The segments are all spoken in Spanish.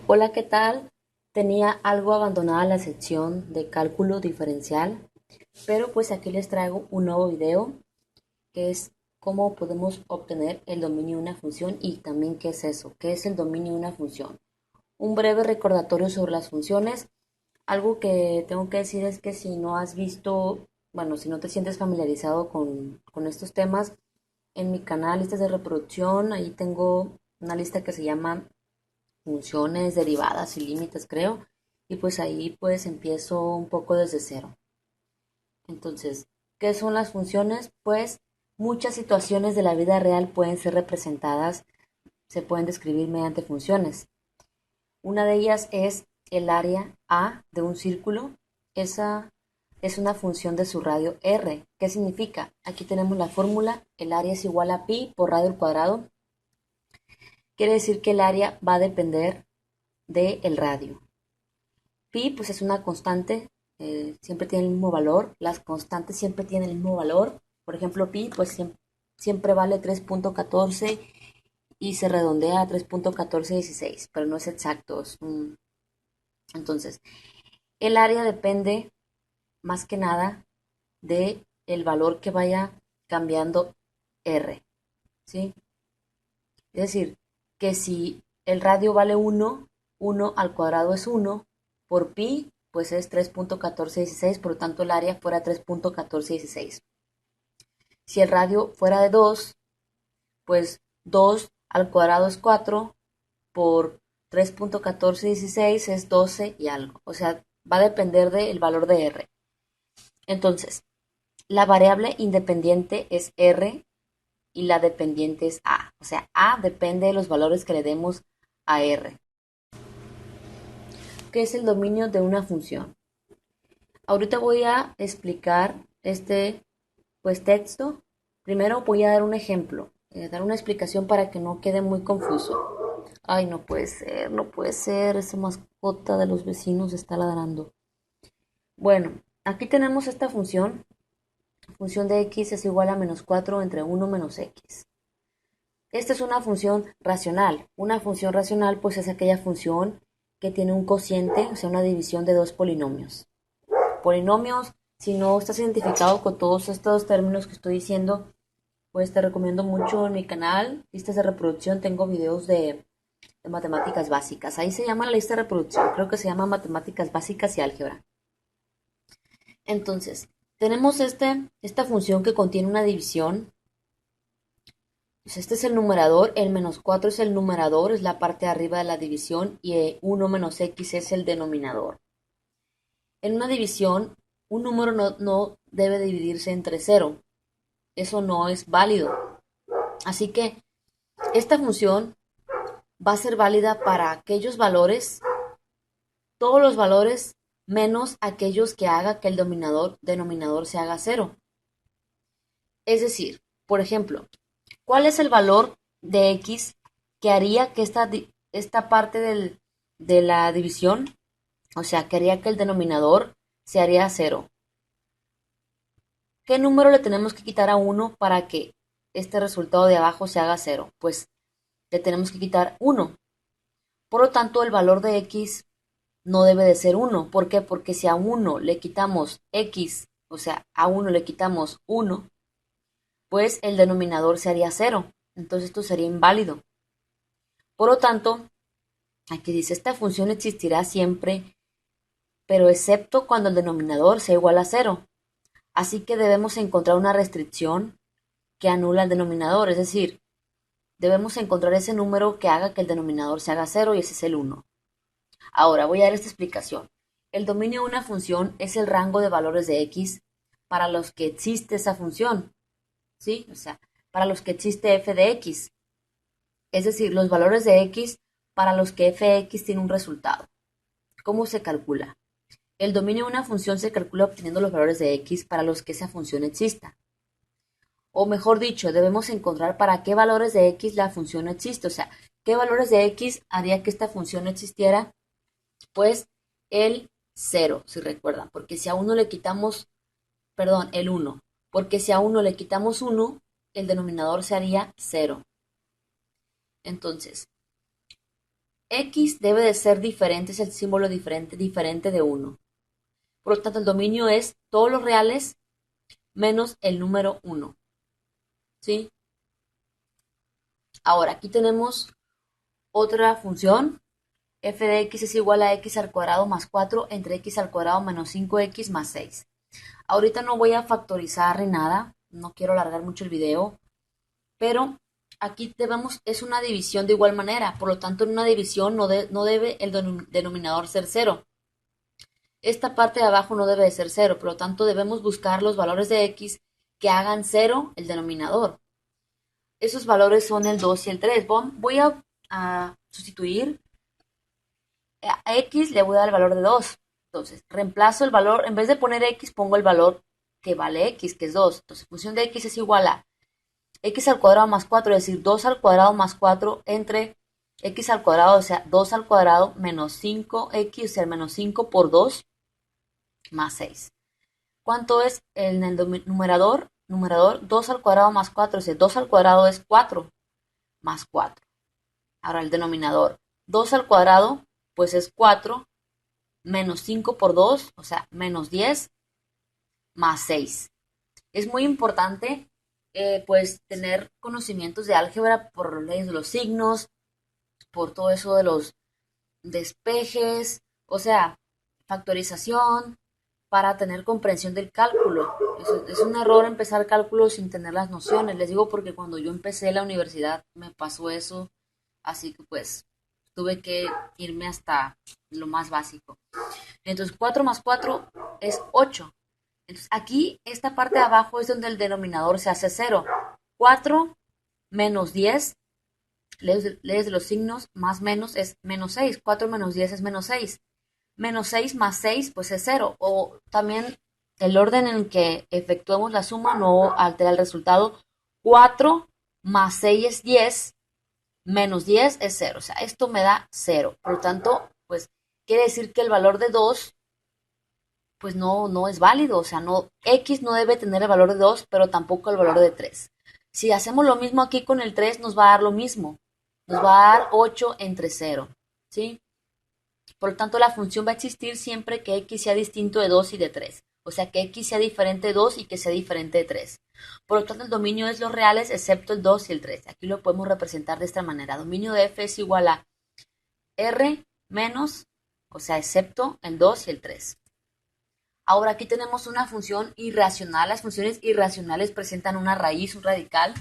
Hola, ¿qué tal? Tenía algo abandonada la sección de cálculo diferencial, pero pues aquí les traigo un nuevo video que es cómo podemos obtener el dominio de una función y también qué es eso, qué es el dominio de una función. Un breve recordatorio sobre las funciones. Algo que tengo que decir es que si no has visto, bueno, si no te sientes familiarizado con estos temas, en mi canal listas de reproducción, ahí tengo una lista que se llama funciones, derivadas y límites, creo. Y pues ahí pues empiezo un poco desde cero. Entonces, ¿qué son las funciones? Pues muchas situaciones de la vida real pueden ser representadas, se pueden describir mediante funciones. Una de ellas es el área A de un círculo. Esa es una función de su radio R. ¿Qué significa? Aquí tenemos la fórmula, el área es igual a pi por radio al cuadrado. Quiere decir que el área va a depender del radio. Pi pues es una constante, siempre tiene el mismo valor, las constantes siempre tienen el mismo valor. Por ejemplo, pi pues siempre vale 3.14 y se redondea a 3.1416, pero no es exacto. Entonces, el área depende más que nada de el valor que vaya cambiando r, ¿sí? Es decir, que si el radio vale 1, 1 al cuadrado es 1, por pi, pues es 3.1416, por lo tanto el área fuera 3.1416. Si el radio fuera de 2, pues 2 al cuadrado es 4, por 3.1416 es 12 y algo. O sea, va a depender del valor de r. Entonces, la variable independiente es r y la dependiente es a. O sea, a depende de los valores que le demos a r. ¿Qué es el dominio de una función? Ahorita voy a explicar este pues texto. Primero voy a dar un ejemplo, dar una explicación para que no quede muy confuso. Ay, no puede ser, no puede ser, esa mascota de los vecinos está ladrando. Bueno, aquí tenemos esta función de x es igual a menos 4 entre 1 menos x. Esta es una función racional. Una función racional pues es aquella función que tiene un cociente, o sea, una división de dos polinomios. Polinomios, si no estás identificado con todos estos términos que estoy diciendo, pues te recomiendo mucho en mi canal, listas de reproducción, tengo videos de matemáticas básicas. Ahí se llama la lista de reproducción, creo que se llama matemáticas básicas y álgebra. Entonces, tenemos esta función que contiene una división. Pues este es el numerador, el menos 4 es el numerador, es la parte de arriba de la división, y 1 menos x es el denominador. En una división, un número no debe dividirse entre cero. Eso no es válido. Así que esta función va a ser válida para aquellos valores, todos los valores, menos aquellos que haga que el denominador se haga cero. Es decir, por ejemplo, ¿cuál es el valor de x que haría que esta parte de la división, o sea, que haría que el denominador se haría cero? ¿Qué número le tenemos que quitar a uno para que este resultado de abajo se haga cero? Pues le tenemos que quitar uno. Por lo tanto, el valor de x no debe de ser uno. ¿Por qué? Porque si a uno le quitamos x, o sea, a uno le quitamos uno, pues el denominador se haría cero. Entonces esto sería inválido. Por lo tanto, aquí dice, esta función existirá siempre, pero excepto cuando el denominador sea igual a cero. Así que debemos encontrar una restricción que anula el denominador, es decir, debemos encontrar ese número que haga que el denominador se haga cero y ese es el uno. Ahora voy a dar esta explicación. El dominio de una función es el rango de valores de x para los que existe esa función, ¿sí? O sea, para los que existe f de x. Es decir, los valores de x para los que f de x tiene un resultado. ¿Cómo se calcula? El dominio de una función se calcula obteniendo los valores de x para los que esa función exista. O mejor dicho, debemos encontrar para qué valores de x la función existe. O sea, qué valores de x haría que esta función existiera. Pues el cero, si recuerdan, porque si a uno le quitamos, perdón, el uno, porque si a uno le quitamos uno, el denominador se haría cero. Entonces, X debe de ser diferente, es el símbolo diferente de 1. Por lo tanto, el dominio es todos los reales menos el número 1. ¿Sí? Ahora, aquí tenemos otra función. F de x es igual a x al cuadrado más 4 entre x al cuadrado menos 5x más 6. Ahorita no voy a factorizar ni nada, no quiero alargar mucho el video, pero aquí es una división de igual manera, por lo tanto en una división no debe el denominador ser 0. Esta parte de abajo no debe de ser 0, por lo tanto debemos buscar los valores de x que hagan 0 el denominador. Esos valores son el 2 y el 3. Voy a sustituir a x, le voy a dar el valor de 2. Entonces, reemplazo el valor, en vez de poner x, pongo el valor que vale x, que es 2. Entonces, función de x es igual a x al cuadrado más 4, es decir, 2 al cuadrado más 4 entre x al cuadrado, o sea, 2 al cuadrado menos 5x, o sea, menos 5 por 2 más 6. ¿Cuánto es en el numerador? Numerador 2 al cuadrado más 4, o sea, 2 al cuadrado es 4 más 4. Ahora el denominador, 2 al cuadrado, pues es 4 menos 5 por 2, o sea, menos 10 más 6. Es muy importante pues tener conocimientos de álgebra por las leyes de los signos, por todo eso de los despejes, o sea, factorización, para tener comprensión del cálculo. Es un error empezar cálculo sin tener las nociones. Les digo porque cuando yo empecé la universidad me pasó eso, así que pues tuve que irme hasta lo más básico. Entonces 4 más 4 es 8. Entonces aquí esta parte de abajo es donde el denominador se hace 0. 4 menos 10, leyes de los signos, más menos es menos 6. 4 menos 10 es menos 6. Menos 6 más 6 pues es 0. O también el orden en que efectuemos la suma no altera el resultado. 4 más 6 es 10, menos 10 es 0. O sea, esto me da 0. Por lo tanto, pues quiere decir que el valor de 2 pues no es válido, o sea, x no debe tener el valor de 2, pero tampoco el valor de 3. Si hacemos lo mismo aquí con el 3, nos va a dar lo mismo, nos va a dar 8 entre 0, ¿sí? Por lo tanto, la función va a existir siempre que x sea distinto de 2 y de 3, o sea, que x sea diferente de 2 y que sea diferente de 3. Por lo tanto, el dominio es los reales excepto el 2 y el 3. Aquí lo podemos representar de esta manera. Dominio de f es igual a r menos, o sea, excepto el 2 y el 3. Ahora aquí tenemos una función irracional. Las funciones irracionales presentan una raíz, un radical.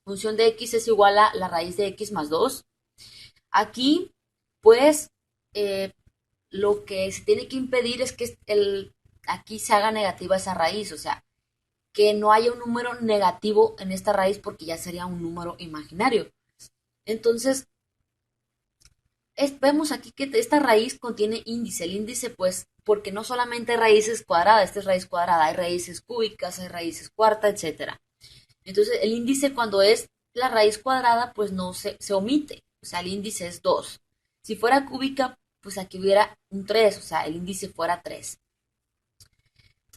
Función de x es igual a la raíz de x más 2. Aquí, pues, lo que se tiene que impedir es que aquí se haga negativa esa raíz, o sea, que no haya un número negativo en esta raíz porque ya sería un número imaginario. Entonces, vemos aquí que esta raíz contiene índice. El índice, pues, porque no solamente hay raíces cuadradas, esta es raíz cuadrada, hay raíces cúbicas, hay raíces cuarta, etcétera. Entonces, el índice cuando es la raíz cuadrada, pues no se omite. O sea, el índice es 2. Si fuera cúbica, pues aquí hubiera un 3, o sea, el índice fuera 3.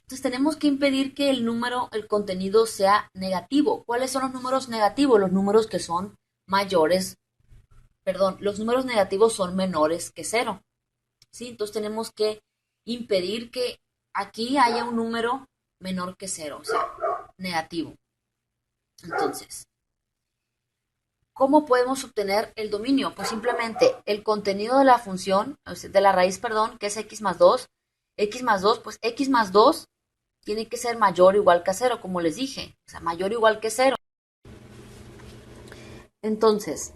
Entonces, tenemos que impedir que el contenido sea negativo. ¿Cuáles son los números negativos? Los números que son mayores, perdón, los números negativos son menores que 0. ¿Sí? Entonces tenemos que impedir que aquí haya un número menor que 0, o sea, negativo. Entonces, ¿cómo podemos obtener el dominio? Pues simplemente el contenido de la función, o sea, de la raíz, perdón, que es x más 2, pues x más 2 tiene que ser mayor o igual que a 0, como les dije, o sea, mayor o igual que 0. Entonces,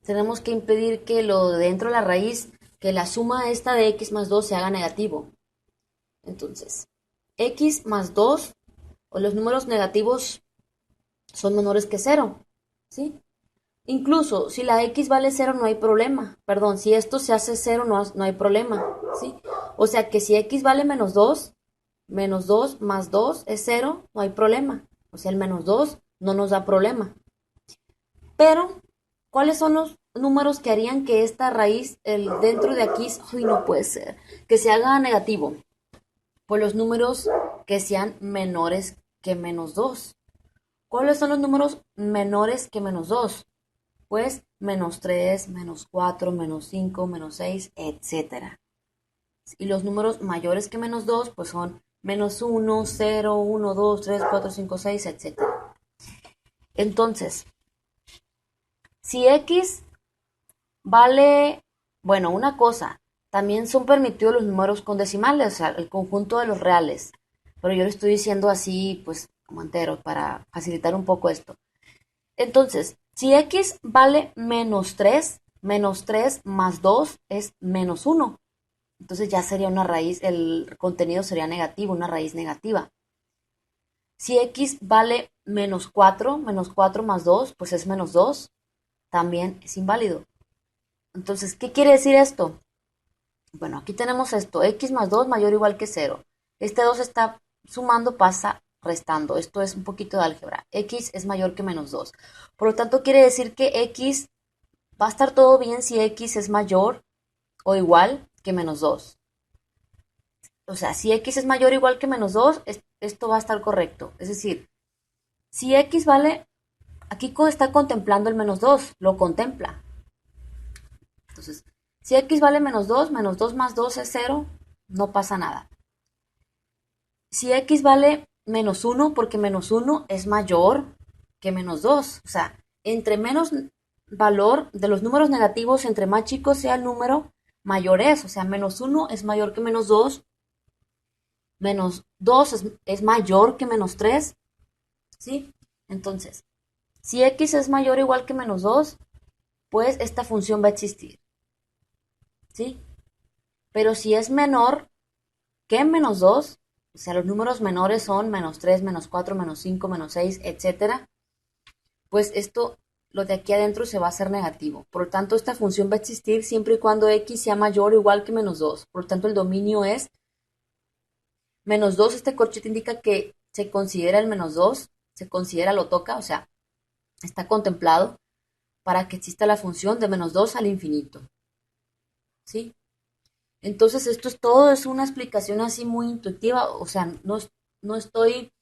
tenemos que impedir que lo de dentro de la raíz, que la suma esta de x más 2 se haga negativo. Entonces, x más 2, o los números negativos son menores que 0, ¿sí? Incluso si la x vale 0 no hay problema. Perdón, si esto se hace 0 no hay problema, ¿sí? O sea que si x vale menos 2 más 2 es 0, no hay problema. O sea, el menos 2 no nos da problema. Pero, ¿cuáles son los números que harían que esta raíz, dentro de aquí, uy, no puede ser, que se haga negativo? Pues los números que sean menores que menos 2. ¿Cuáles son los números menores que menos 2? Pues menos 3, menos 4, menos 5, menos 6, etcétera. Y los números mayores que menos 2 pues son menos 1, 0, 1, 2, 3, 4, 5, 6, etcétera. Entonces, si X vale, bueno, una cosa, también son permitidos los números con decimales, o sea, el conjunto de los reales. Pero yo lo estoy diciendo así, pues, como entero, para facilitar un poco esto. Entonces, si X vale menos 3 más 2 es menos 1. Entonces ya sería una raíz, el contenido sería negativo, una raíz negativa. Si X vale menos 4 más 2 pues es menos 2, también es inválido. Entonces, ¿qué quiere decir esto? Bueno, aquí tenemos esto, X más 2 mayor o igual que 0. Este 2 está sumando, pasa restando. Esto es un poquito de álgebra. X es mayor que menos 2. Por lo tanto, quiere decir que X va a estar todo bien si X es mayor o igual que menos 2. O sea, si X es mayor o igual que menos 2, esto va a estar correcto. Es decir, si X vale, aquí está contemplando el menos 2, lo contempla. Entonces, si X vale menos 2 más 2 es 0, no pasa nada. Si X vale menos 1, porque menos 1 es mayor que menos 2. O sea, entre menos valor de los números negativos, entre más chico sea el número, mayor es. O sea, menos 1 es mayor que menos 2, menos 2 es mayor que menos 3, ¿sí? Entonces, si X es mayor o igual que menos 2, pues esta función va a existir, ¿sí? Pero si es menor que menos 2, o sea, los números menores son menos 3, menos 4, menos 5, menos 6, etcétera, pues esto, lo de aquí adentro se va a hacer negativo. Por lo tanto, esta función va a existir siempre y cuando X sea mayor o igual que menos 2. Por lo tanto, el dominio es menos 2. Este corchete indica que se considera el menos 2, se considera, lo toca, o sea, está contemplado para que exista la función de menos 2 al infinito, ¿sí? Entonces, esto es todo, es una explicación así muy intuitiva, o sea, no estoy,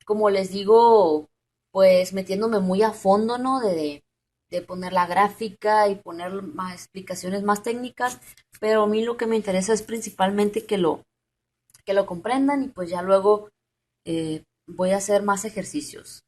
como les digo, pues metiéndome muy a fondo, ¿no? De poner la gráfica y poner más explicaciones más técnicas, pero a mí lo que me interesa es principalmente que lo comprendan y pues ya luego voy a hacer más ejercicios.